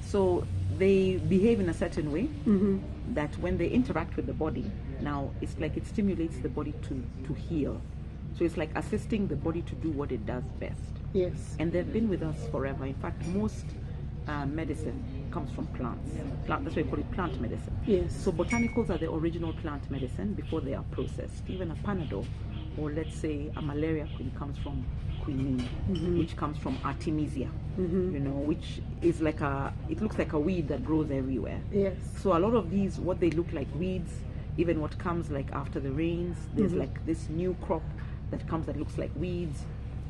So they behave in a certain way that when they interact with the body, now it's like it stimulates the body to heal. So it's like assisting the body to do what it does best. Yes. And they've been with us forever. In fact, most medicine comes from plants. That's why we call it plant medicine. Yes. So botanicals are the original plant medicine before they are processed. Even a Panadol, or let's say a malaria queen, comes from quinine, which comes from Artemisia, you know, which is like it looks like a weed that grows everywhere. Yes. So a lot of these, what they look like weeds, even what comes like after the rains, there's like this new crop that comes that looks like weeds,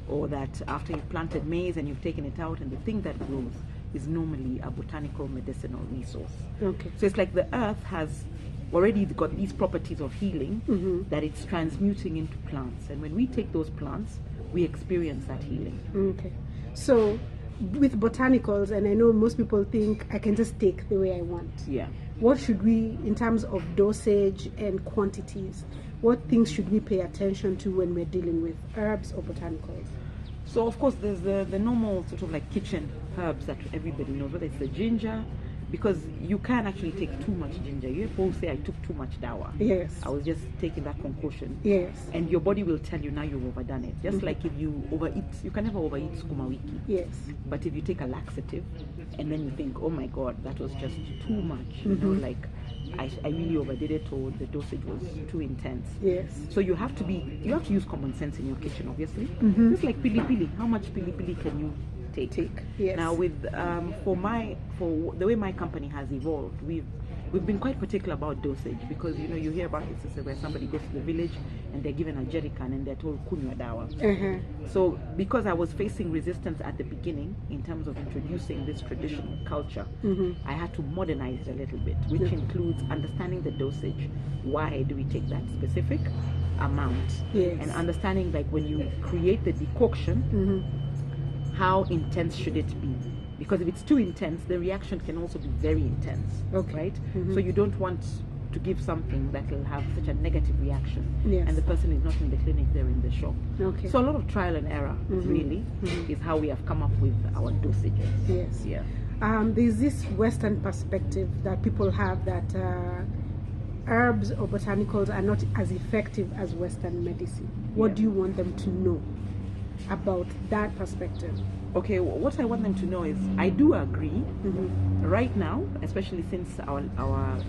or that after you've planted maize and you've taken it out, and the thing that grows is normally a botanical medicinal resource. Okay. So it's like the earth has already got these properties of healing that it's transmuting into plants. And when we take those plants, we experience that healing. Okay. So with botanicals, and I know most people think I can just take the way I want. Yeah. What should we, in terms of dosage and quantities, what things should we pay attention to when we're dealing with herbs or botanicals? So of course there's the normal sort of like kitchen herbs that everybody knows, whether it's the ginger, because you can actually take too much ginger. You people say I took too much dawa. Yes. I was just taking that concoction. Yes. And your body will tell you now you've overdone it. Just like if you overeat, you can never overeat sukuma wiki. Yes. But if you take a laxative and then you think, oh my God, that was just too much, you know, like I really overdid it, or the dosage was too intense. Yes. So you have to use common sense in your kitchen, obviously. Just like pili pili. How much pili pili can you take? Yes. Now with for the way my company has evolved, we've been quite particular about dosage, because you know you hear about instances where somebody goes to the village and they're given a jerrycan and they're told kunywa dawa. So because I was facing resistance at the beginning in terms of introducing this traditional culture, I had to modernize it a little bit, which includes understanding the dosage. Why do we take that specific amount? Yes. And understanding, like, when you create the decoction, how intense should it be? Because if it's too intense, the reaction can also be very intense. Okay. Right? So you don't want to give something that will have such a negative reaction, Yes. and the person is not in the clinic, they're in the shop. Okay. So a lot of trial and error really is how we have come up with our dosages. Yes. Yeah. There's this Western perspective that people have that herbs or botanicals are not as effective as Western medicine. What do you want them to know about that perspective? Okay, what I want them to know is I do agree. Right now, especially since our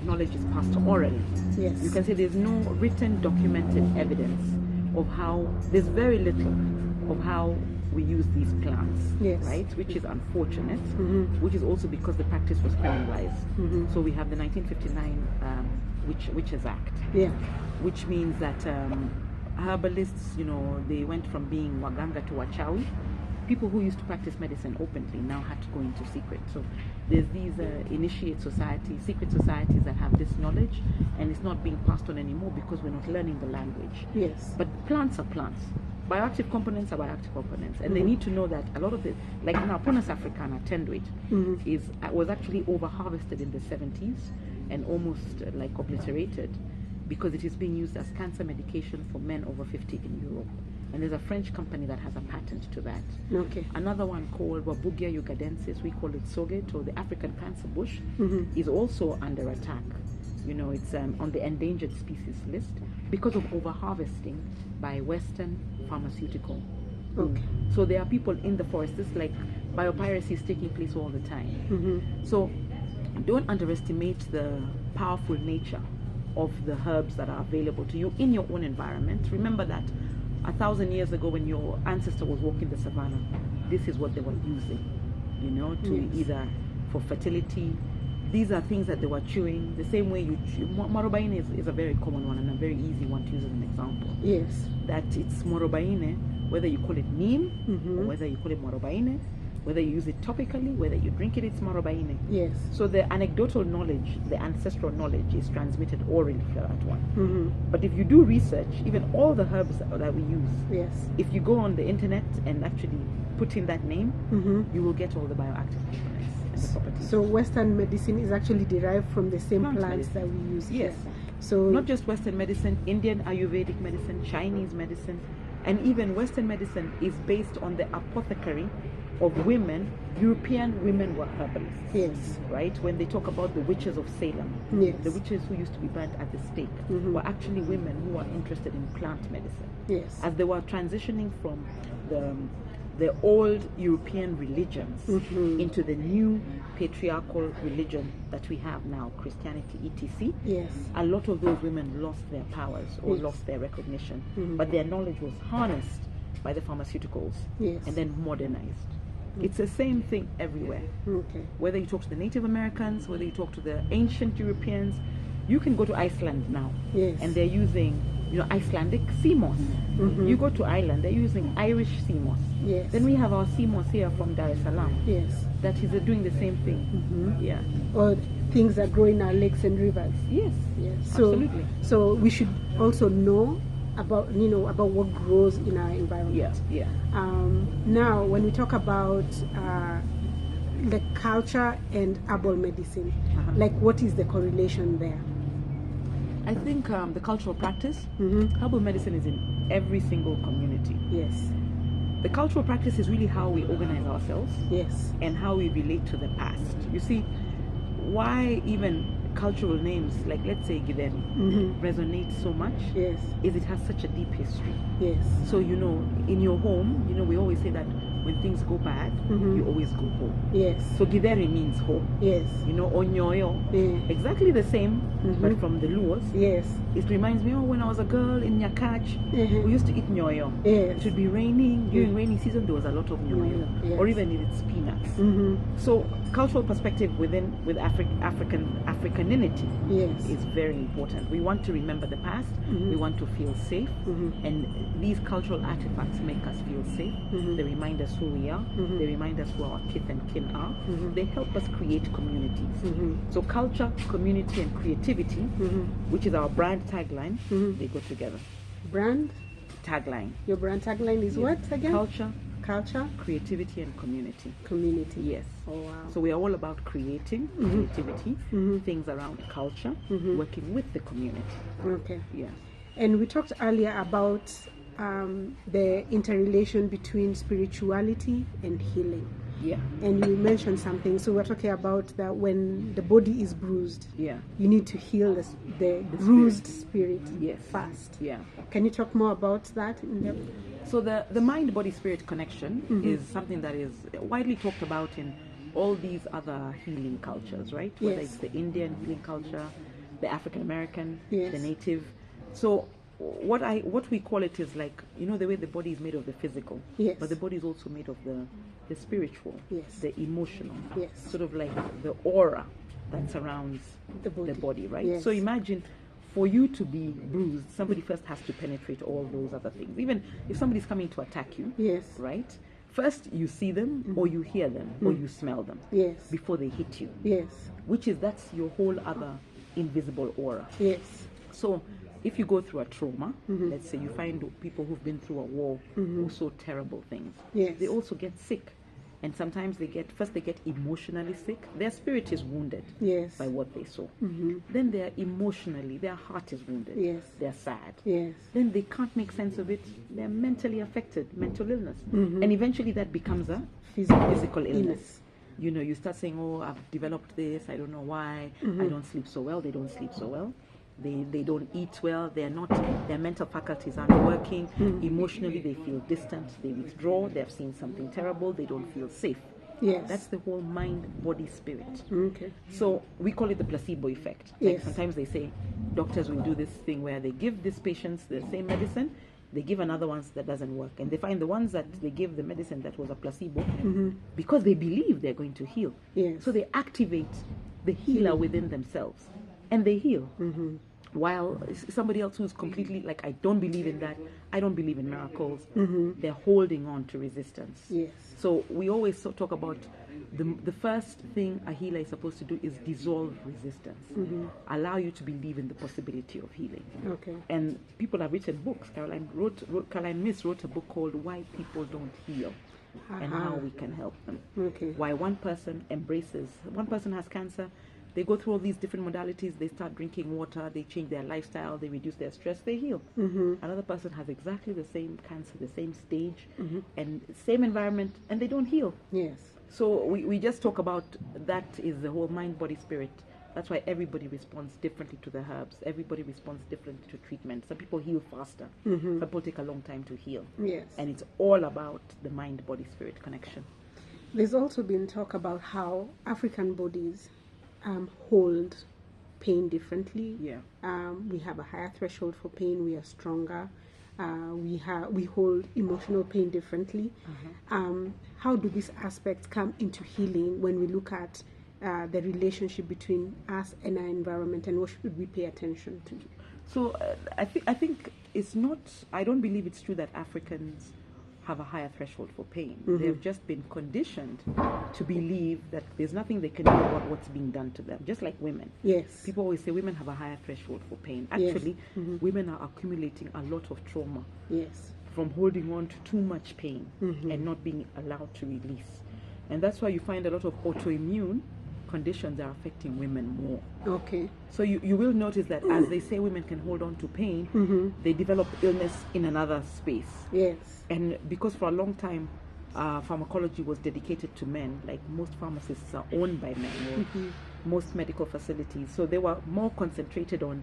knowledge is passed orally, Yes. you can say there's no written, documented evidence of how, there's very little of how we use these plants, Yes. right? Which is unfortunate, which is also because the practice was criminalized. So we have the 1959 Witches Act, Yeah. which means that herbalists, you know, they went from being waganga to wachawi. People who used to practice medicine openly now had to go into secret. So there's these initiate societies, secret societies that have this knowledge, and it's not being passed on anymore because we're not learning the language. Yes. But plants are plants. Bioactive components are bioactive components, and they need to know that a lot of it, like now Ponas africana, tenduit, was actually over harvested in the 70s and almost like obliterated, because it is being used as cancer medication for men over 50 in Europe. And there's a French company that has a patent to that. Okay. Another one called Wabugia ugadensis, we call it soget, or the African cancer bush, is also under attack. You know, it's on the endangered species list because of over-harvesting by Western pharmaceutical. Okay. So there are people in the forest. This like biopiracy is taking place all the time. So don't underestimate the powerful nature of the herbs that are available to you in your own environment. Remember that 1,000 years ago, when your ancestor was walking the savannah, this is what they were using, you know, to either for fertility. These are things that they were chewing the same way you chew. Morobaine is a very common one and a very easy one to use as an example. Yes. That it's morobaine, whether you call it neem or whether you call it morobaine, whether you use it topically, whether you drink it, it's morobaine. Yes. So the anecdotal knowledge, the ancestral knowledge is transmitted orally for that one. But if you do research, even all the herbs that we use, Yes. if you go on the internet and actually put in that name, you will get all the bioactive components and the properties. So Western medicine is actually derived from the same Plant plants medicine. that we use Yes. here. So Not just Western medicine, Indian Ayurvedic medicine, Chinese medicine, and even Western medicine is based on the apothecary of women, European women were herbalists. Yes. Right? When they talk about the witches of Salem, Yes. the witches who used to be burnt at the stake were actually women who were interested in plant medicine. Yes. As they were transitioning from the old European religions into the new patriarchal religion that we have now, Christianity, etc. Yes. A lot of those women lost their powers or lost their recognition, but their knowledge was harnessed by the pharmaceuticals and then modernized. It's the same thing everywhere. Okay. Whether you talk to the Native Americans, whether you talk to the ancient Europeans, you can go to Iceland now, and they're using, Icelandic sea moss. You go to Ireland, they're using Irish sea moss. Yes. Then we have our sea moss here from Dar es Salaam. Yes. That is doing the same thing. Yeah. Or things that grow in our lakes and rivers. Yes. Yes. So, absolutely. So we should also know about about what grows in our environment. Yeah. Now, when we talk about the culture and herbal medicine, like what is the correlation there? I think the cultural practice, herbal medicine is in every single community. Yes. The cultural practice is really how we organize ourselves. Yes. And how we relate to the past. You see, why even cultural names like, let's say, Giden resonate so much is it has such a deep history. Yes. So, in your home, we always say that when things go bad, you always go home. Yes. So Gideri means home. Yes. Onyoyo, exactly the same, but from the Luos. Yes. It reminds me, when I was a girl in Nyakach, we used to eat nyoyo. Yes. It would be raining. During rainy season, there was a lot of nyoyo, or even if it's peanuts. So cultural perspective with Africaninity is very important. We want to remember the past. We want to feel safe, and these cultural artifacts make us feel safe. They remind us who we are. They remind us who our kith and kin are. They help us create communities. So culture, community, and creativity, which is our brand tagline, they go together. Brand tagline. Your brand tagline is what again? Culture, creativity, and community. Community. Yes. Oh wow. So we are all about creating creativity, things around culture, working with the community. Okay. Yeah. And we talked earlier about the interrelation between spirituality and healing. Yeah. And you mentioned something. So we're talking about that when the body is bruised, you need to heal the bruised spirit first. Yeah. Can you talk more about that? So the mind-body-spirit connection is something that is widely talked about in all these other healing cultures, right? Whether it's the Indian healing culture, the African American, the native. So what we call it is like, the way the body is made of the physical, but the body is also made of the spiritual, the emotional, sort of like the aura that surrounds the body, right? So imagine, for you to be bruised, somebody first has to penetrate all those other things. Even if somebody's coming to attack you, right? First you see them, or you hear them, or you smell them, before they hit you. That's your whole other invisible aura. So if you go through a trauma, let's say you find people who've been through a war who saw terrible things, they also get sick. And sometimes they get emotionally sick. Their spirit is wounded by what they saw. Then their heart is wounded. They're sad. Then they can't make sense of it. They're mentally affected, mental illness. And eventually that becomes a physical illness. You start saying, I've developed this, I don't know why, I don't sleep so well, they don't sleep so well. They don't eat well, their mental faculties aren't working, emotionally they feel distant, they withdraw, they've seen something terrible, they don't feel safe. That's the whole mind, body, spirit. So we call it the placebo effect. Like sometimes they say doctors will do this thing where they give these patients the same medicine, they give another one that doesn't work, and they find the ones that they give the medicine that was a placebo because they believe they're going to heal. So they activate the healer within themselves and they heal. While somebody else who's completely like, I don't believe in that, I don't believe in miracles, they're holding on to resistance. So we always talk about the first thing a healer is supposed to do is dissolve resistance, allow you to believe in the possibility of healing. And people have written books. Caroline Myss wrote a book called Why People Don't Heal, and how we can help them. Why one person has cancer, They go through all these different modalities. They start drinking water. They change their lifestyle. They reduce their stress. They heal. Another person has exactly the same cancer, the same stage, and same environment, and they don't heal. Yes. So we just talk about that is the whole mind, body, spirit. That's why everybody responds differently to the herbs. Everybody responds differently to treatment. Some people heal faster. Some people take a long time to heal. Yes. And it's all about the mind, body, spirit connection. There's also been talk about how African bodies hold pain differently. Yeah. We have a higher threshold for pain. We are stronger. We hold emotional pain differently. How do these aspects come into healing when we look at the relationship between us and our environment, and what should we pay attention to? So I think it's not. I don't believe it's true that Africans have a higher threshold for pain. They've just been conditioned to believe that there's nothing they can do about what's being done to them, just like women. Yes. People always say women have a higher threshold for pain. Actually, women are accumulating a lot of trauma. Yes. From holding on to too much pain and not being allowed to release. And that's why you find a lot of autoimmune conditions are affecting women more. Okay. So you will notice that as they say women can hold on to pain, they develop illness in another space. Yes. And because for a long time, pharmacology was dedicated to men, like most pharmacists are owned by men, or most medical facilities. So they were more concentrated on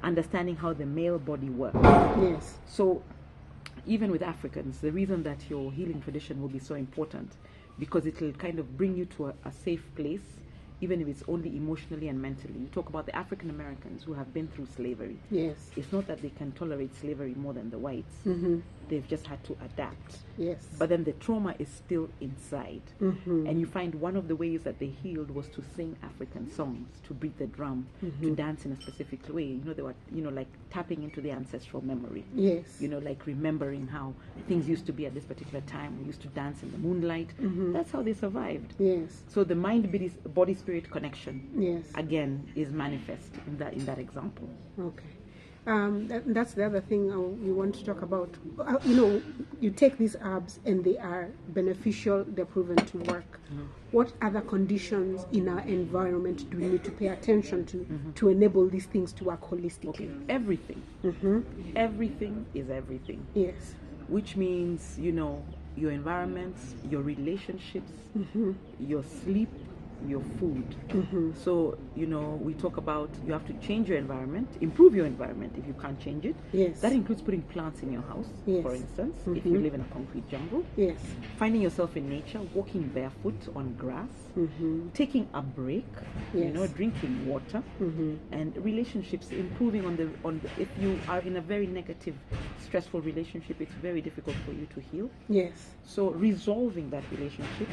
understanding how the male body works. Yes. So even with Africans, the reason that your healing tradition will be so important, because it will kind of bring you to a safe place, even if it's only emotionally and mentally. You talk about the African Americans who have been through slavery. Yes. It's not that they can tolerate slavery more than the whites. They've just had to adapt. Yes. But then the trauma is still inside. And you find one of the ways that they healed was to sing African songs, to beat the drum, to dance in a specific way. You know, they were, like tapping into the ancestral memory. Yes. Like remembering how things used to be at this particular time. We used to dance in the moonlight. That's how they survived. Yes. So the mind, body, spirit connection, yes, again, is manifest in that example. Okay. That's the other thing we want to talk about. You take these herbs and they are beneficial, they're proven to work. What other conditions in our environment do we need to pay attention to enable these things to work holistically? Okay. Everything. Everything is everything. Yes. Which means, your environments, your relationships, your sleep, your food. So, we talk about you have to change your environment, improve your environment if you can't change it. Yes. That includes putting plants in your house, yes, for instance, if you live in a concrete jungle. Yes. Finding yourself in nature, walking barefoot on grass, taking a break, yes, drinking water, and relationships, improving on the if you are in a very negative, stressful relationship, it's very difficult for you to heal. Yes. So resolving that relationship,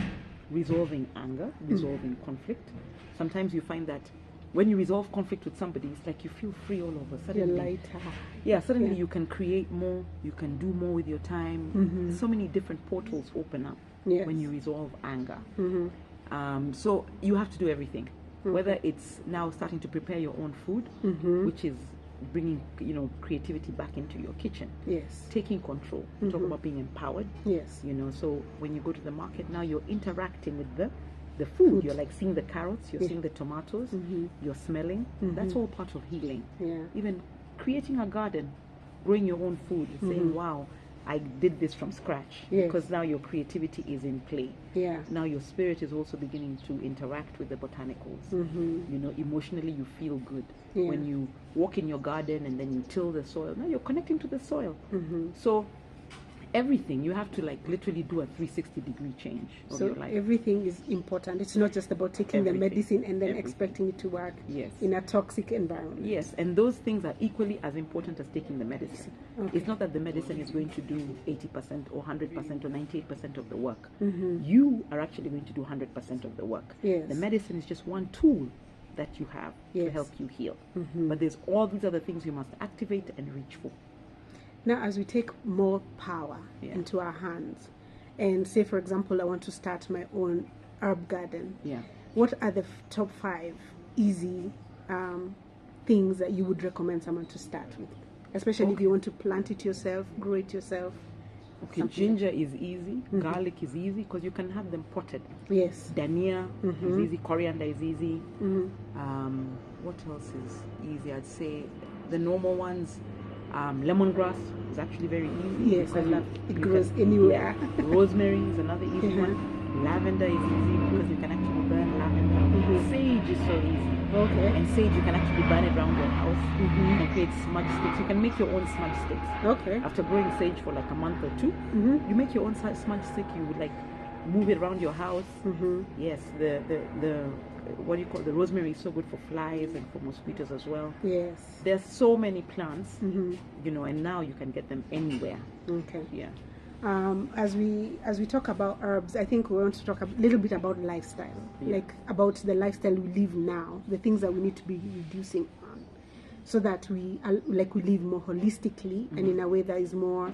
resolving anger, resolving conflict. Sometimes you find that when you resolve conflict with somebody, it's like you feel free all over. Suddenly, you're lighter. Yeah, suddenly you can create more, you can do more with your time. So many different portals open up when you resolve anger. So you have to do everything. Whether it's now starting to prepare your own food, which is bringing creativity back into your kitchen. Yes. Taking control. Talk about being empowered. Yes. So when you go to the market now, you're interacting with the food. You're like seeing the carrots, you're seeing the tomatoes, you're smelling. That's all part of healing. Yeah. Even creating a garden, growing your own food, saying, wow, I did this from scratch. Yes. Because now your creativity is in play. Yeah. Now your spirit is also beginning to interact with the botanicals. Emotionally you feel good. Yeah. When you walk in your garden and then you till the soil, now you're connecting to the soil. So everything, you have to literally do a 360-degree change of your life. Everything is important. It's not just about taking Everything. the medicine and then expecting it to work in a toxic environment. Yes, and those things are equally as important as taking the medicine. Okay. It's not that the medicine is going to do 80% or 100% or 98% of the work. You are actually going to do 100% of the work. Yes. The medicine is just one tool that you have to help you heal. But there's all these other things you must activate and reach for. Now, as we take more power into our hands, and say, for example, I want to start my own herb garden, what are the top 5 easy things that you would recommend someone to start with? Especially if you want to plant it yourself, grow it yourself. Okay, Something ginger is easy, garlic is easy because you can have them potted. Yes. Dania is easy, coriander is easy. Mm-hmm. What else is easy? I'd say the normal ones. Lemongrass is actually very easy. Yes, I because love it. It you grows can- anywhere. yeah. Rosemary is another easy one. Lavender is easy because you can actually burn lavender. Sage is so easy. Okay. And sage, you can actually burn it around your house. You can create smudge sticks. You can make your own smudge sticks. Okay. After growing sage for like a month or two, you make your own smudge stick. You would like move it around your house. Yes, the what do you call it? The rosemary is so good for flies and for mosquitoes as well. Yes. There's so many plants, you know, and now you can get them anywhere. Okay. Yeah. As we talk about herbs, I think we want to talk a little bit about lifestyle, like about the lifestyle we live now, the things that we need to be reducing on, so that we live more holistically and in a way that is more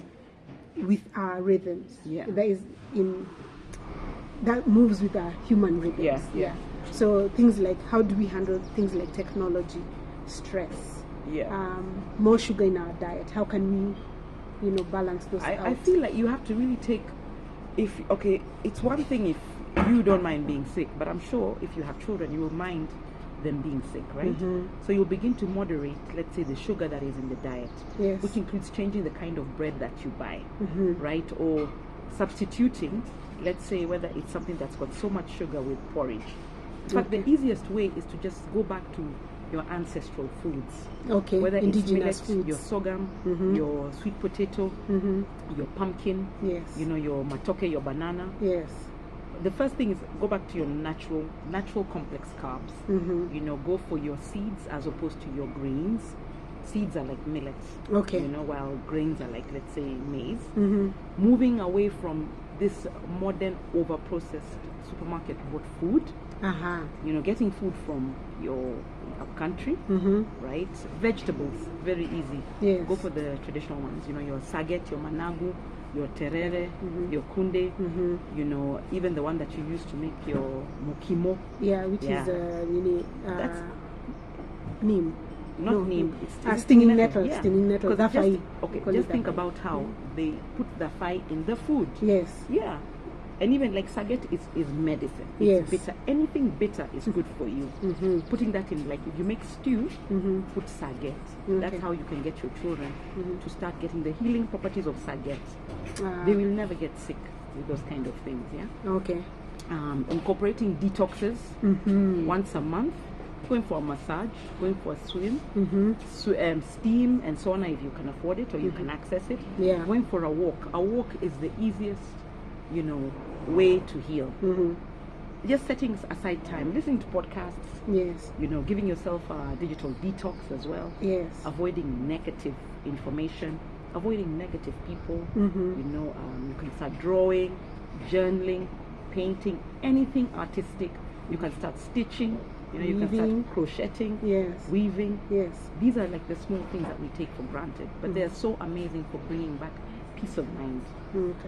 with our rhythms. Yeah. That moves with our human rhythms. Yeah. So things like, how do we handle things like technology, stress, more sugar in our diet? How can we, balance those out? I feel like you have to really take, it's one thing if you don't mind being sick, but I'm sure if you have children, you will mind them being sick, right? So you'll begin to moderate, let's say, the sugar that is in the diet, which includes changing the kind of bread that you buy, right? Or substituting, let's say, whether it's something that's got so much sugar with porridge. But the easiest way is to just go back to your ancestral foods. Okay, whether indigenous it's millet, foods. your sorghum, your sweet potato, your pumpkin, Yes. Your matoke, your banana. Yes. The first thing is go back to your natural complex carbs. Go for your seeds as opposed to your grains. Seeds are like millets. Okay. While grains are like, let's say, maize. Moving away from this modern over-processed supermarket bought food. Getting food from your country, right? Vegetables, very easy. Yes. Go for the traditional ones. Your saget, your managu, your terere, your kunde. Even the one that you use to make your mokimo. Yeah, which is That's neem. not neem. It's stinging nettle. Yeah. Stinging nettle. Just think about how they put the fai in the food. Yes. Yeah. And even like saget is medicine. It's bitter. Anything bitter is good for you. Putting that in, like if you make stew, put saget. That's how you can get your children to start getting the healing properties of saget. They will never get sick with those kind of things. Yeah. Okay. Incorporating detoxes once a month. Going for a massage, going for a swim, steam and sauna if you can afford it or you can access it. Yeah. Going for a walk. A walk is the easiest, way to heal. Just setting aside time, listening to podcasts. Yes. Giving yourself a digital detox as well. Yes. Avoiding negative information, avoiding negative people. You can start drawing, journaling, painting, anything artistic. You can start stitching. You can start crocheting, weaving. Yes. These are like the small things that we take for granted, but they are so amazing for bringing back peace of mind.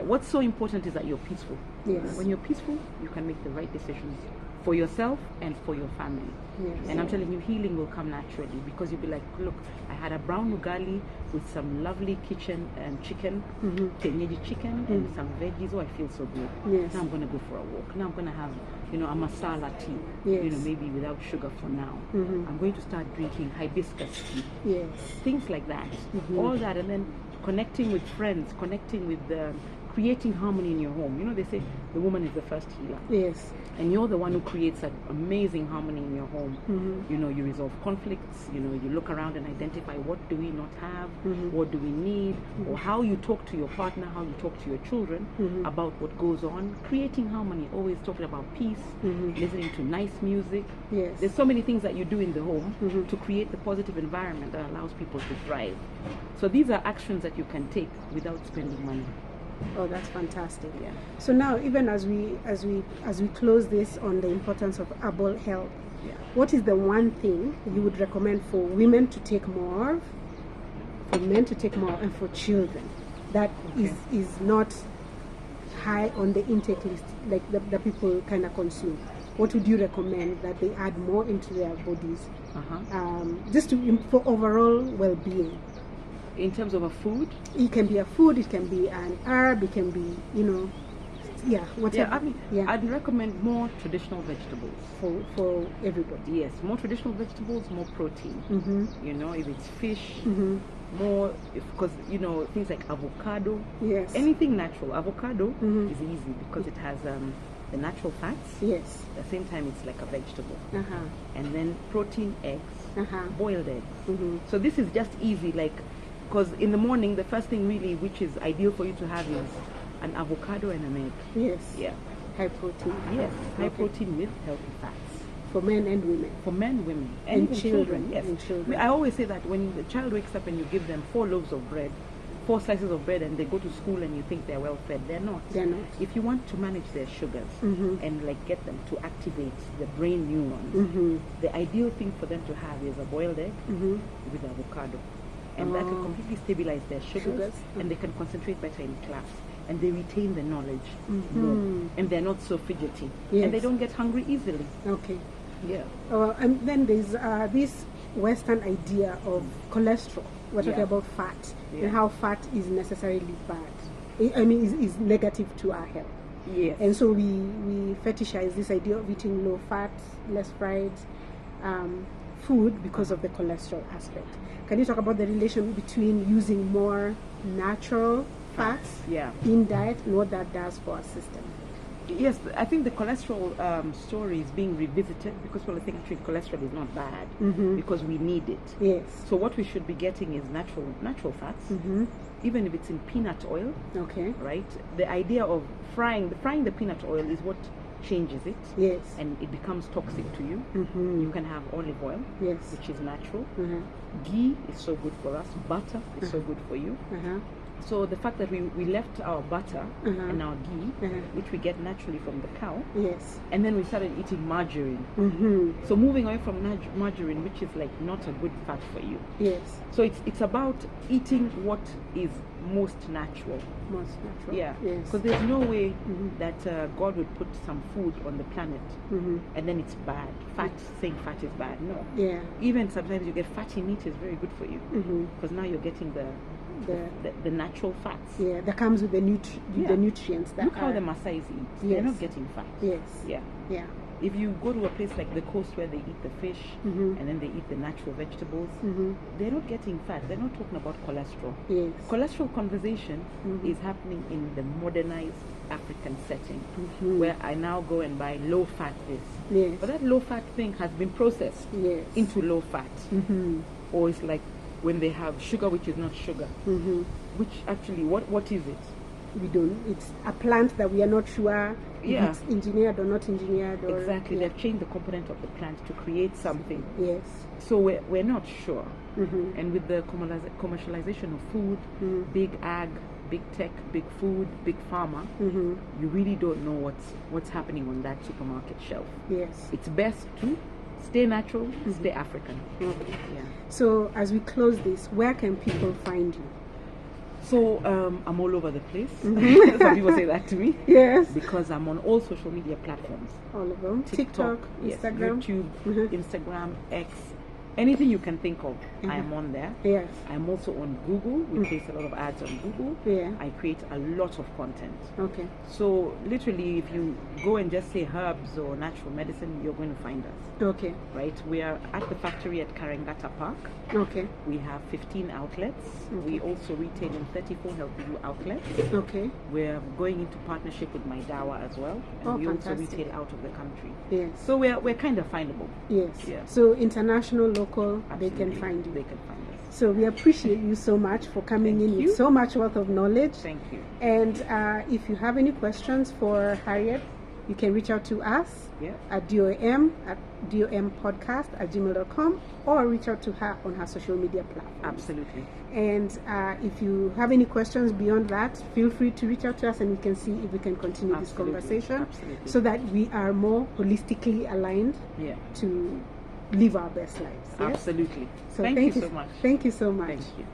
What's so important is that you're peaceful. Yes. When you're peaceful, you can make the right decisions for yourself and for your family. Yes. And I'm telling you, healing will come naturally because you'll be like, look, I had a brown ugali with some lovely kitchen chicken, kenyeji chicken, and some veggies. Oh, I feel so good. Yes. Now I'm going to go for a walk. Now I'm going to have, a masala tea. Yes. Maybe without sugar for now. I'm going to start drinking hibiscus tea. Yes. Things like that. All that, and then connecting with friends, connecting with creating harmony in your home. They say the woman is the first healer. Yes. And you're the one who creates that amazing harmony in your home. You resolve conflicts. You look around and identify what do we not have, what do we need, or how you talk to your partner, how you talk to your children about what goes on. Creating harmony, always talking about peace, listening to nice music. Yes. There's so many things that you do in the home to create the positive environment that allows people to thrive. So these are actions that you can take without spending money. Oh, that's fantastic. Yeah. So now, even as we close this on the importance of herbal health, what is the one thing you would recommend for women to take more of, for men to take more, and for children that is not high on the intake list, like the people kind of consume? What would you recommend that they add more into their bodies, just for overall well-being? In terms of a food? It can be a food, it can be an herb, it can be, whatever. Yeah, I mean, I'd recommend more traditional vegetables. For everybody. Yes, more traditional vegetables, more protein. If it's fish, more, because, things like avocado. Yes. Anything natural. Avocado is easy because it has the natural fats. Yes. At the same time, it's like a vegetable. Uh-huh. And then protein, eggs, boiled eggs. So this is just easy, because in the morning, the first thing really, which is ideal for you to have, is an avocado and an egg. Yes. Yeah. High protein. Yes. High protein with healthy fats. For men and women. For men, women, and even children. Yes. And children. I always say that when the child wakes up and you give them 4 loaves of bread, 4 slices of bread, and they go to school and you think they're well fed, they're not. They're not. If you want to manage their sugars and get them to activate the brain neurons, the ideal thing for them to have is a boiled egg with avocado. And that can completely stabilize their sugars. And they can concentrate better in class. And they retain the knowledge more. And they're not so fidgety. Yes. And they don't get hungry easily. Okay. Yeah. And then there's this Western idea of cholesterol. We're talking about fat and how fat is necessarily bad. I mean, is negative to our health. Yes. And so we fetishize this idea of eating low fat, less fried food because of the cholesterol aspect. Can you talk about the relation between using more natural fats in diet and what that does for our system? Yes, I think the cholesterol story is being revisited because people think actually cholesterol is not bad because we need it. Yes. So what we should be getting is natural fats, even if it's in peanut oil. Okay. Right. The idea of frying the peanut oil is what changes it. Yes. And it becomes toxic to you. You can have olive oil, yes, which is natural. Ghee is so good for us. Butter is so good for you. So the fact that we left our butter and our ghee, which we get naturally from the cow, yes, and then we started eating margarine. So moving away from margarine, which is like not a good fat for you. Yes. So it's about eating what is most natural. Most natural. Yeah. Yes. Because there's no way that God would put some food on the planet and then it's bad. Saying fat is bad. No. Yeah. Even sometimes you get fatty meat is very good for you because now you're getting the natural fats. Yeah, that comes with the nutrients. That Look how the Maasais eat. Yes. They're not getting fat. Yes. Yeah. Yeah. If you go to a place like the coast where they eat the fish and then they eat the natural vegetables, they're not getting fat. They're not talking about cholesterol. Yes. Cholesterol conversation is happening in the modernized African setting where I now go and buy low fat this. Yes. But that low fat thing has been processed into low fat. Or it's like when they have sugar which is not sugar. Which actually, what is it? We don't. It's a plant that we are not sure if it's engineered or not engineered. Or, exactly. They've changed the component of the plant to create something. Yes. So we're not sure. And with the commercialization of food, big ag, big tech, big food, big pharma, you really don't know what's happening on that supermarket shelf. Yes. It's best to stay natural, stay African. Okay. Yeah. So as we close this, where can people find you? So I'm all over the place. Some people say that to me. Yes. Because I'm on all social media platforms. All of them. TikTok, Instagram, YouTube, Instagram, X. Anything you can think of, I am on there. Yes. I'm also on Google. We place a lot of ads on Google. Yeah. I create a lot of content. Okay. So literally, if you go and just say herbs or natural medicine, you're going to find us. Okay. Right? We are at the factory at Karengata Park. Okay. We have 15 outlets. Okay. We also retail in 34 Health You outlets. Okay. We're going into partnership with My Dawa as well. And we also retail out of the country. Yes. So we're kind of findable. Yes. Yeah. So international, local, Absolutely. they can find you. They can find us. So we appreciate you so much for coming in with so much wealth of knowledge. Thank you. And if you have any questions for Harriet, you can reach out to us at dompodcast@gmail.com or reach out to her on her social media platforms. Absolutely. And if you have any questions beyond that, feel free to reach out to us and we can see if we can continue this conversation so that we are more holistically aligned to live our best lives. Yes? Absolutely. So thank you so much. Thank you so much. Thank you.